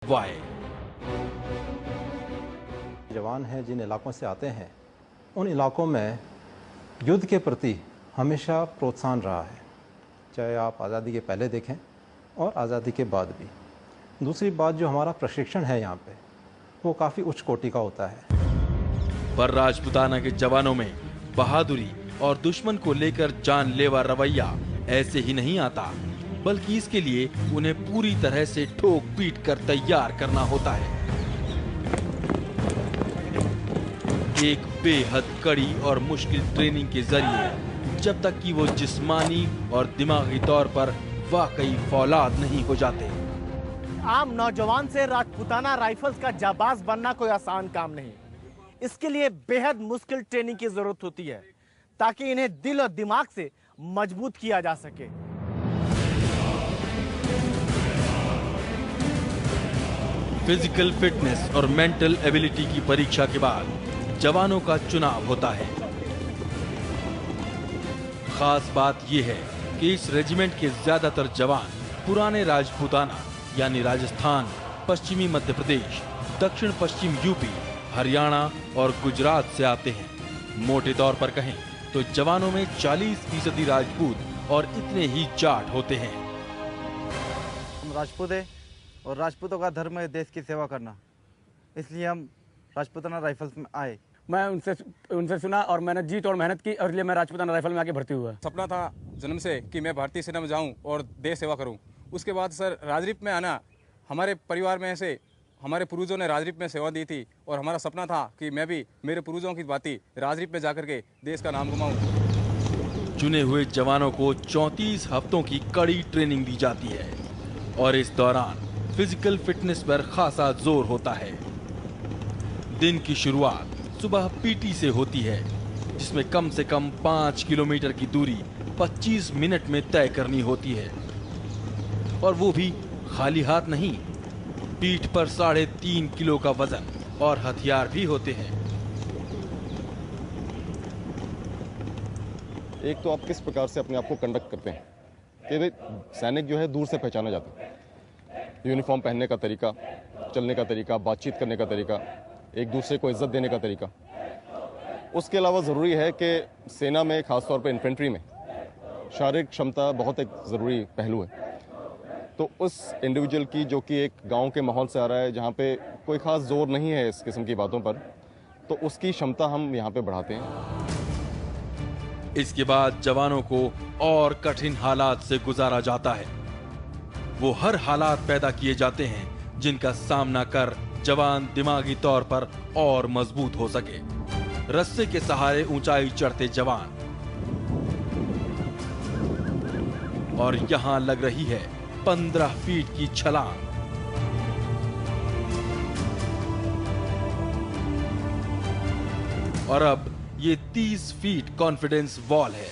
Y. जवान हैं जिन इलाकों से आते हैं, उन इलाकों में युद्ध के प्रति हमेशा प्रोत्साहन रहा है, चाहे आप आज़ादी के पहले देखें और आज़ादी के बाद भी। दूसरी बात, जो हमारा प्रशिक्षण है यहाँ पे, वो काफ़ी उच्च कोटि का होता है। पर राजपूताना के जवानों में बहादुरी और दुश्मन को लेकर जानलेवा रवैया ऐसे ही नहीं आता, बल्कि इसके लिए उन्हें पूरी तरह से ठोक पीट कर तैयार करना होता है। एक बेहद कड़ी और मुश्किल ट्रेनिंग के जरिए जब तक कि वो जिस्मानी और दिमागी तौर पर वाकई फौलाद नहीं हो जाते। आम नौजवान से राजपूताना राइफल्स का जाबाज बनना कोई आसान काम नहीं। इसके लिए बेहद मुश्किल ट्रेनिंग की जरूरत होती है ताकि इन्हें दिल और दिमाग से मजबूत किया जा सके। फिजिकल फिटनेस और मेंटल एबिलिटी की परीक्षा के बाद जवानों का चुनाव होता है। खास बात यह है कि इस रेजिमेंट के ज्यादातर जवान पुराने राजपूताना यानी राजस्थान, पश्चिमी मध्य प्रदेश, दक्षिण पश्चिम यूपी, हरियाणा और गुजरात से आते हैं। मोटे तौर पर कहें तो जवानों में 40% राजपूत और इतने ही जाट होते हैं। हम राजपूत हैं और राजपूतों का धर्म है देश की सेवा करना, इसलिए हम राजपूताना राइफल्स में आए। मैं उनसे सुना और मैंने जीत और मेहनत की और इसलिए मैं राजपूताना राइफल में आके भर्ती हुआ। सपना था जन्म से कि मैं भारतीय सेना में जाऊं और देश सेवा करूं। उसके बाद सर राजरीप में आना, हमारे परिवार में से हमारे पूर्वजों ने राजरीप में सेवा दी थी और हमारा सपना था कि मैं भी मेरे पूर्वजों की भांति राजरीप में जाकर के देश का नाम कमाऊं। चुने हुए जवानों को 34 हफ्तों की कड़ी ट्रेनिंग दी जाती है और इस दौरान फिजिकल फिटनेस पर खासा जोर होता है। दिन की शुरुआत सुबह पीटी से होती है, जिसमें कम से कम 5 किलोमीटर की दूरी 25 मिनट में तय करनी होती है, और वो भी खाली हाथ नहीं। पीठ पर 3.5 किलो का वजन और हथियार भी होते हैं। एक तो आप किस प्रकार से अपने आप को कंडक्ट करते हैं कि भाई सैनिक जो है दूर से पहचाना जाता है। यूनिफॉर्म पहनने का तरीका, चलने का तरीका, बातचीत करने का तरीका, एक दूसरे को इज्जत देने का तरीका। उसके अलावा ज़रूरी है कि सेना में, खासतौर पर इन्फेंट्री में, शारीरिक क्षमता बहुत एक ज़रूरी पहलू है। तो उस इंडिविजुअल की जो कि एक गांव के माहौल से आ रहा है, जहां पे कोई खास जोर नहीं है इस किस्म की बातों पर, तो उसकी क्षमता हम यहां पे बढ़ाते हैं। इसके बाद जवानों को और कठिन हालात से गुजारा जाता है। वो हर हालात पैदा किए जाते हैं जिनका सामना कर जवान दिमागी तौर पर और मजबूत हो सके। रस्से के सहारे ऊंचाई चढ़ते जवान, और यहां लग रही है 15 फीट की छलांग। और अब ये 30 फीट कॉन्फिडेंस वॉल है।